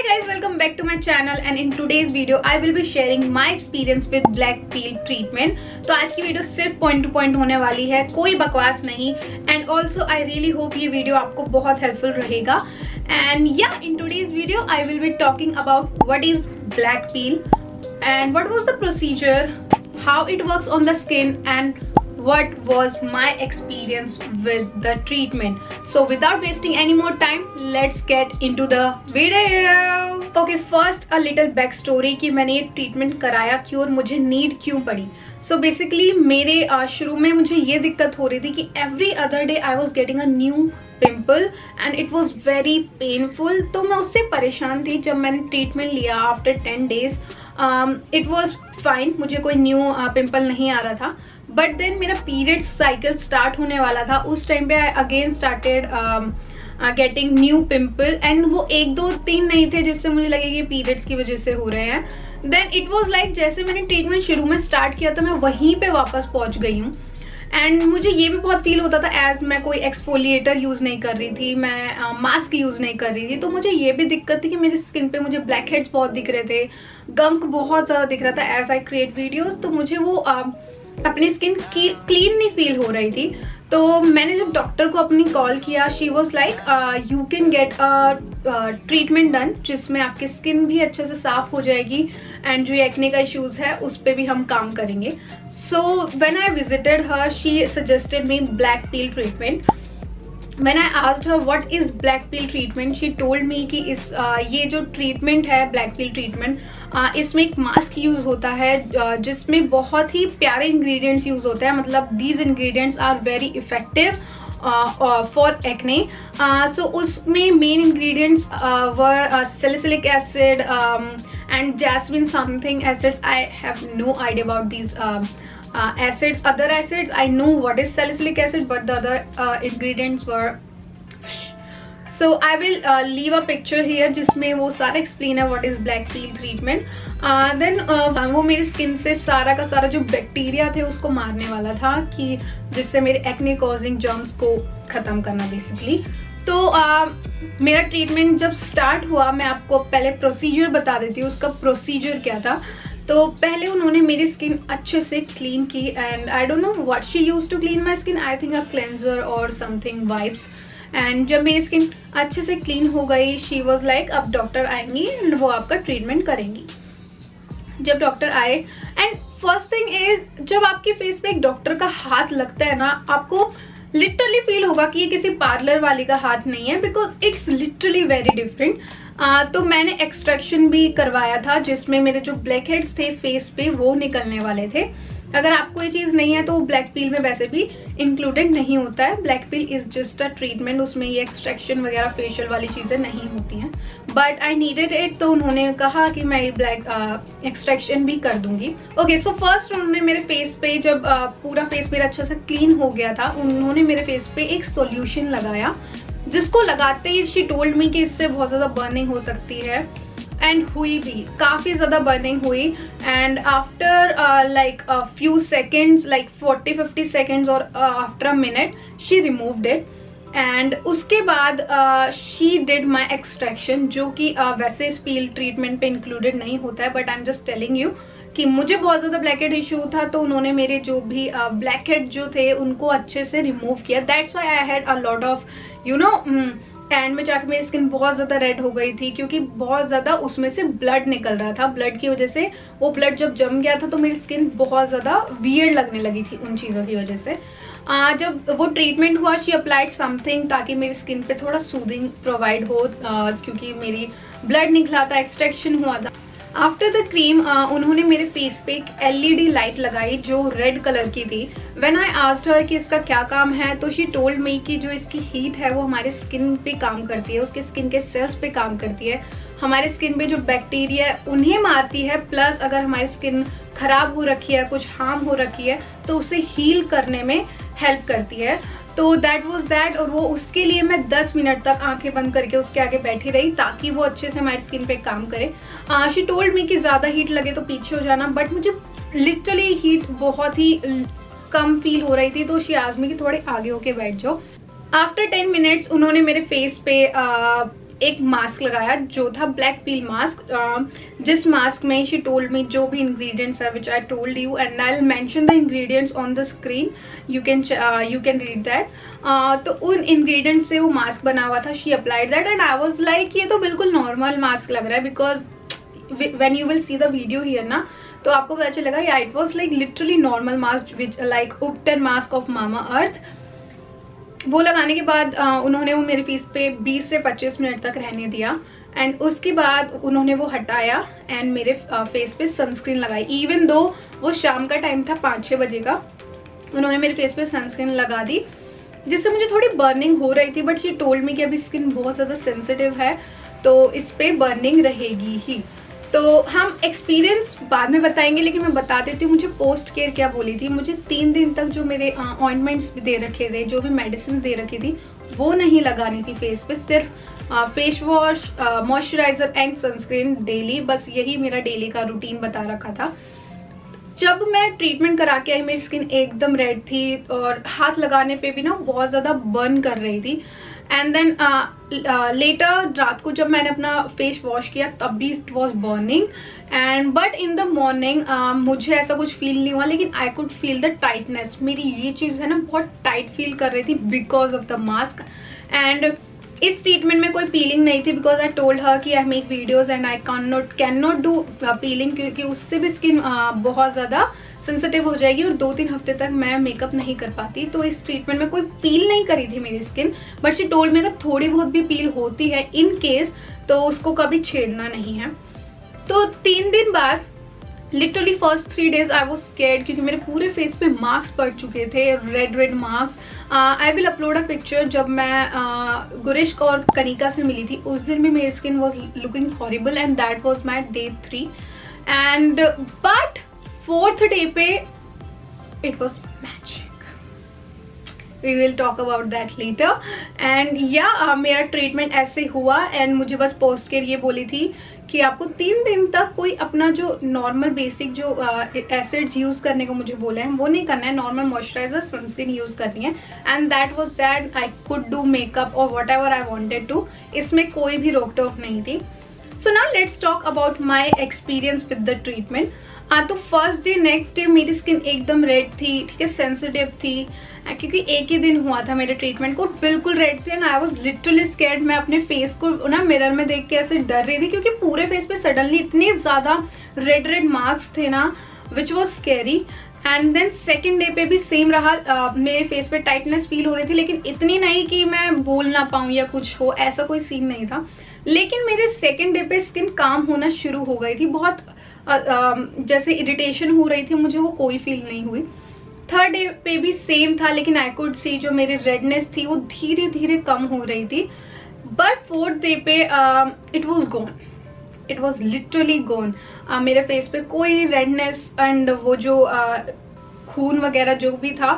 guys, welcome back to my channel and in today's video I will be sharing my experience with black peel treatment. तो आज की video सिर्फ point two point होने वाली है, कोई बकवास नहीं. And also I really hope ये वीडियो आपको बहुत हेल्पफुल रहेगा. एंड या in today's video I will be talking about what is black peel and what was the procedure, how it works on the skin, and what was my experience with the treatment. So without wasting any more time, let's get into the video. Okay, first a little back story कि मैंने ये treatment कराया क्यों और मुझे need क्यों पड़ी. So basically मेरे शुरू में मुझे ये दिक्कत हो रही थी कि every other day I was getting a new pimple and it was very painful. तो मैं उससे परेशान थी. जब मैंने treatment लिया after 10 days it was fine, मुझे कोई न्यू पिम्पल नहीं आ रहा था. बट देन मेरा पीरियड साइकिल स्टार्ट होने वाला था. उस टाइम पे I again started getting new pimple and वो 1 2 3 नहीं थे जिससे मुझे लगे कि पीरियड्स की वजह से हो रहे हैं. देन इट वाज लाइक जैसे मैंने ट्रीटमेंट शुरू में स्टार्ट किया तो मैं वहीं पे वापस पहुंच गई हूँ. एंड मुझे ये भी बहुत फील होता था एज मैं कोई एक्सफोलिएटर यूज़ नहीं कर रही थी, मैं मास्क यूज़ नहीं कर रही थी. तो मुझे ये भी दिक्कत थी कि मेरी स्किन पे मुझे ब्लैक हेड्स बहुत दिख रहे थे, गंक बहुत ज़्यादा दिख रहा था एज आई क्रिएट वीडियोज़. तो मुझे वो अपनी स्किन की क्लीन नहीं फील हो रही थी. तो मैंने जब डॉक्टर को अपनी कॉल किया, she was like you can get a treatment done जिसमें आपकी स्किन भी अच्छे से साफ हो जाएगी एंड जो एक्ने का इश्यूज़ है उस पर भी हम काम करेंगे. So when I visited her, she suggested me black peel treatment. When I asked her what is black peel treatment, she told me कि ये जो treatment है black peel treatment, इसमें एक मास्क यूज़ होता है जिसमें बहुत ही प्यारे ingredients यूज़ होते हैं. मतलब these ingredients are very effective for acne. So उसमें main ingredients were salicylic acid and jasmine something acids. I have no idea about these acids. Other acids I know what is salicylic acid, but the other ingredients were. So I will leave a picture here जिसमें वो सारा explain है what is black peel treatment. Then वो मेरी skin से सारा का सारा जो बैक्टीरिया थे उसको मारने वाला था कि जिससे मेरे एक्ने कॉजिंग जर्म्स को ख़त्म करना बेसिकली. तो मेरा ट्रीटमेंट जब स्टार्ट हुआ, मैं आपको पहले प्रोसीजर बता देती हूँ. उसका प्रोसीजर क्या था. तो पहले उन्होंने मेरी स्किन अच्छे से क्लीन की and I don't know what she use to clean my skin. I think a cleanser और समथिंग वाइप्स. एंड जब मेरी स्किन अच्छे से क्लीन हो गई, शी वॉज लाइक अब डॉक्टर आएंगी एंड वो आपका ट्रीटमेंट करेंगी. जब डॉक्टर आए एंड फर्स्ट थिंग इज जब आपके फेस पे एक डॉक्टर का हाथ लगता है ना, आपको लिटरली फील होगा कि ये किसी पार्लर वाली का हाथ नहीं है, because it's literally very different. तो मैंने एक्सट्रैक्शन भी करवाया था जिसमें मेरे जो ब्लैक हेड्स थे फेस पे वो निकलने वाले थे. अगर आपको ये चीज़ नहीं है तो ब्लैक पील में वैसे भी इंक्लूडेड नहीं होता है. Black peel is just a treatment, उसमें ये एक्सट्रैक्शन वगैरह फेशियल वाली चीज़ें नहीं होती हैं. बट आई नीडेड इट, तो उन्होंने कहा कि मैं ये ब्लैक एक्सट्रैक्शन भी कर दूंगी. ओके, सो फर्स्ट उन्होंने मेरे फेस पे जब पूरा फेस मेरा अच्छे से क्लीन हो गया था, उन्होंने मेरे फेस पे एक सोल्यूशन लगाया जिसको लगाते ही शी टोल्ड मी कि इससे बहुत ज़्यादा बर्निंग हो सकती है. एंड हुई भी, काफ़ी ज़्यादा बर्निंग हुई. And after like a few seconds, like 40-50 seconds और after a minute she removed it. And उसके बाद शी डिड माई एक्सट्रैक्शन जो कि वैसे इस पील ट्रीटमेंट पे इंक्लूडेड नहीं होता है. But I am just telling you कि मुझे बहुत ज़्यादा ब्लैक हेड इशू था, तो उन्होंने मेरे जो भी ब्लैक हेड जो थे उनको अच्छे से रिमूव किया. That's why I had a lot of you know and में जाके मेरी स्किन बहुत ज़्यादा रेड हो गई थी क्योंकि बहुत ज़्यादा उसमें से ब्लड निकल रहा था. ब्लड की वजह से वो ब्लड जब जम गया था तो मेरी स्किन बहुत ज़्यादा वियर्ड लगने लगी थी उन चीज़ों की वजह से. जब वो ट्रीटमेंट हुआ, शी अप्लाइड समथिंग ताकि मेरी स्किन पे थोड़ा सूदिंग प्रोवाइड हो क्योंकि मेरी ब्लड निकला था, एक्सट्रैक्शन हुआ था. आफ्टर द क्रीम उन्होंने मेरे फेस पे एक LED लाइट लगाई जो रेड कलर की थी. व्हेन आई आस्क्ड हर कि इसका क्या काम है, तो शी टोल्ड मी कि जो इसकी हीट है वो हमारे स्किन पे काम करती है, उसके स्किन के सेल्स पे काम करती है, हमारे स्किन पे जो बैक्टीरिया है उन्हें मारती है. प्लस अगर हमारी स्किन खराब हो रखी है, कुछ हार्म हो रखी है, तो उसे हील करने में हेल्प करती है. तो दैट वॉज दैट. और वो उसके लिए मैं 10 मिनट तक आंखें बंद करके उसके आगे बैठी रही ताकि वो अच्छे से हमारी स्किन पे काम करे. शी टोल्ड मी कि ज़्यादा हीट लगे तो पीछे हो जाना, बट मुझे लिटरली हीट बहुत ही कम फील हो रही थी. तो शी आस्क्ड मी कि थोड़े आगे होके बैठ जाओ. आफ्टर 10 मिनट्स उन्होंने मेरे फेस पे एक मास्क लगाया जो था ब्लैक पील मास्क, जिस मास्क में शी टोल्ड मी जो भी इंग्रेडिएंट्स है which I told you, and I will mention the ingredients on the screen, you can read that. तो उन इंग्रेडिएंट्स से वो मास्क बना हुआ था। She applied that and I was like ये तो बिल्कुल नॉर्मल मास्क लग रहा है, because when you will see the video here ना तो आपको पता चलेगा या it was like literally normal mask which like ubtan mask of Mamaearth. वो लगाने के बाद उन्होंने वो मेरे फेस पे 20 से 25 मिनट तक रहने दिया एंड उसके बाद उन्होंने वो हटाया एंड मेरे फेस पे सनस्क्रीन लगाई। इवन दो वो शाम का टाइम था 5-6 बजे का, उन्होंने मेरे फेस पे सनस्क्रीन लगा दी जिससे मुझे थोड़ी बर्निंग हो रही थी, बट शी टोल्ड मी कि अभी स्किन बहुत ज़्यादा सेंसिटिव है तो इस पर बर्निंग रहेगी ही। तो हम एक्सपीरियंस बाद में बताएंगे, लेकिन मैं बता देती हूँ मुझे पोस्ट केयर क्या बोली थी। मुझे 3 दिन तक जो मेरे ऑइंटमेंट्स दे रखे थे, जो भी मेडिसिन दे रखी थी, वो नहीं लगानी थी फेस पे। सिर्फ face wash, moisturiser and sunscreen daily, बस यही मेरा डेली का रूटीन बता रखा था। जब मैं ट्रीटमेंट करा के आई मेरी स्किन एकदम रेड थी और हाथ लगाने पे भी ना बहुत ज़्यादा बर्न कर रही थी। एंड देन लेटर रात को जब मैंने अपना फेस वॉश किया तब भी it was burning and but in the morning मुझे ऐसा कुछ फील नहीं हुआ, लेकिन I could feel the tightness. मेरी ये चीज़ है ना बहुत टाइट फील कर रही थी because of the mask. And इस ट्रीटमेंट में कोई पीलिंग नहीं थी बिकॉज आई टोल्ड हर कि I make videos and I can not do piling, क्योंकि उससे भी स्किन बहुत ज़्यादा सेंसिटिव हो जाएगी और 2-3 हफ्ते तक मैं मेकअप नहीं कर पाती। तो इस ट्रीटमेंट में कोई पील नहीं करी थी मेरी स्किन, बट शी टोल्ड मी अगर थोड़ी बहुत भी पील होती है इन केस तो उसको कभी छेड़ना नहीं है। तो 3 दिन बाद literally first 3 days I was scared क्योंकि मेरे पूरे फेस पे मार्क्स पड़ चुके थे, red marks. I will upload a picture. जब मैं गुरिश और कनिका से मिली थी उस दिन भी मेरी skin was looking horrible and that was my day 3 and but 4th day पे it was magic. We will talk about that later. And yeah, मेरा ट्रीटमेंट ऐसे हुआ एंड मुझे बस पोस्ट केयर ये बोली थी कि आपको 3 दिन तक कोई अपना जो नॉर्मल बेसिक जो एसिड्स यूज़ करने को मुझे बोले हैं वो नहीं करना है, नॉर्मल मॉइस्चराइजर सनस्क्रीन यूज़ करनी है। And that was that I could do makeup और whatever I wanted to, इसमें कोई भी रोक टोक नहीं थी। So now let's talk about my experience with the treatment. तो फर्स्ट डे नेक्स्ट डे मेरी स्किन एकदम रेड थी, ठीक है, सेंसिटिव थी, क्योंकि एक ही दिन हुआ था मेरे ट्रीटमेंट को, बिल्कुल रेड थी and I was literally scared. मैं अपने फेस को ना मिरर में देख के ऐसे डर रही थी क्योंकि पूरे फेस पे सडनली इतने ज़्यादा रेड मार्क्स थे ना, which was scary. And then second day पे भी सेम रहा, मेरे फेस पे टाइटनेस फील हो रही थी, लेकिन इतनी नहीं कि मैं बोल ना पाऊँ या कुछ हो, ऐसा कोई सीन नहीं था। लेकिन मेरे सेकेंड डे पे स्किन काम होना शुरू हो गई थी, बहुत जैसे इरिटेशन हो रही थी मुझे, वो कोई फील नहीं हुई। थर्ड डे पे भी सेम था, लेकिन आई कुड सी जो मेरी रेडनेस थी वो धीरे धीरे कम हो रही थी। बट 4th डे पे it was gone, it was literally gone. मेरे फेस पे कोई रेडनेस एंड वो जो खून वगैरह जो भी था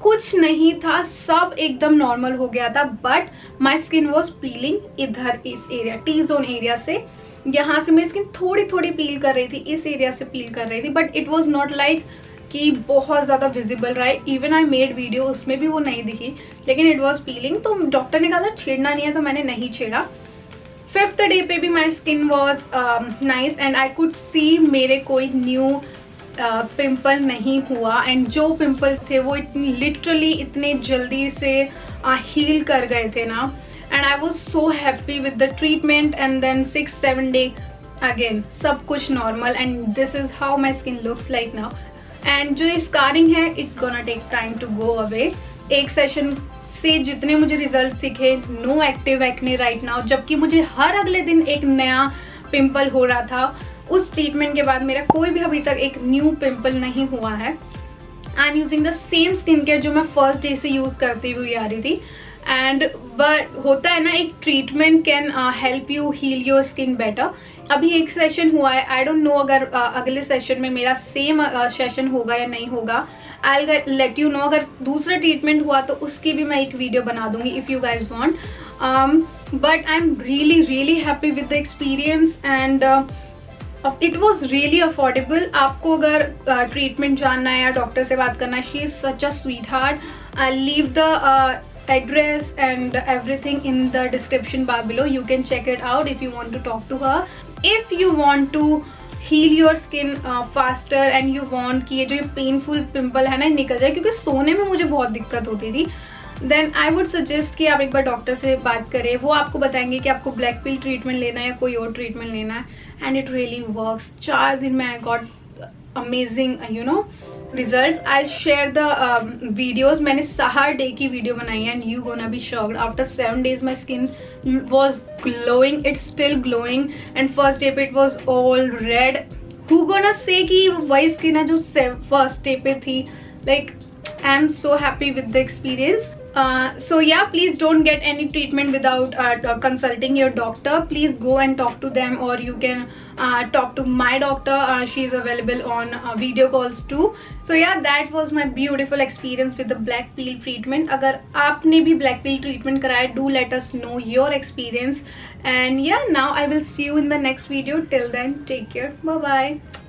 कुछ नहीं था, सब एकदम नॉर्मल हो गया था। But my skin was piling इधर इस एरिया, टी जोन एरिया से, यहाँ से मेरी स्किन थोड़ी थोड़ी पील कर रही थी, इस एरिया से पील कर रही थी, but it was not like कि बहुत ज़्यादा विजिबल रहा है। इवन आई मेड वीडियो, उसमें भी वो नहीं दिखी, लेकिन इट वॉज पीलिंग। तो डॉक्टर ने कहा था छेड़ना नहीं है, तो मैंने नहीं छेड़ा। 5th डे पे भी माई skin was nice and I could see मेरे कोई न्यू पिंपल नहीं हुआ एंड जो पिंपल थे वो लिटरली इतने जल्दी से हील कर गए थे ना। And I was so happy with the treatment and then 6-7 day again सब कुछ normal and this is how my skin looks like now. And जो स्कारिंग है it's gonna take time to go away. एक session से जितने मुझे result दिखे, no active acne right now, जबकि मुझे हर अगले दिन एक नया पिंपल हो रहा था। उस ट्रीटमेंट के बाद मेरा कोई भी अभी तक एक न्यू पिंपल नहीं हुआ है। I am using the same skin care जो मैं फर्स्ट डे से यूज़ करती हुई आ रही थी। एंड बट होता है ना, एक treatment can help you heal your skin better. अभी एक सेशन हुआ है, आई डोंट नो अगर अगले सेशन में मेरा सेम सेशन होगा या नहीं होगा। I will let you know. अगर दूसरा ट्रीटमेंट हुआ तो उसकी भी मैं एक वीडियो बना दूंगी if you guys want. But I am really happy with the experience and it was really affordable. आपको अगर ट्रीटमेंट जानना है या डॉक्टर से बात करना है, she is such a sweet heart. I leave the address and everything in the description bar below. You can check it out if you want to talk to her. If you want to heal your skin faster and you want कि ये जो painful pimple है ना निकल जाए, क्योंकि सोने में मुझे बहुत दिक्कत होती थी, देन आई वुड सजेस्ट कि आप एक बार डॉक्टर से बात करें. वो आपको बताएंगे कि आपको ब्लैक पिल ट्रीटमेंट लेना है या कोई और ट्रीटमेंट लेना है. And it really works. 4 दिन में I got amazing results. I share the videos. मैंने हर डे की वीडियो बनाई है and you gonna be shocked. After 7 days my skin was glowing. It's still glowing and first day पे it was all red. Who gonna say कि वही skin है जो फर्स्ट डे पे थी. Like I am so happy with the experience. So yeah, please don't get any treatment without consulting your doctor. Please go and talk to them, or you can talk to my doctor. She is available on video calls too. So yeah, that was my beautiful experience with the black peel treatment. अगर आपने भी black peel treatment कराया, do let us know your experience. And yeah, now I will see you in the next video. Till then, take care. Bye bye.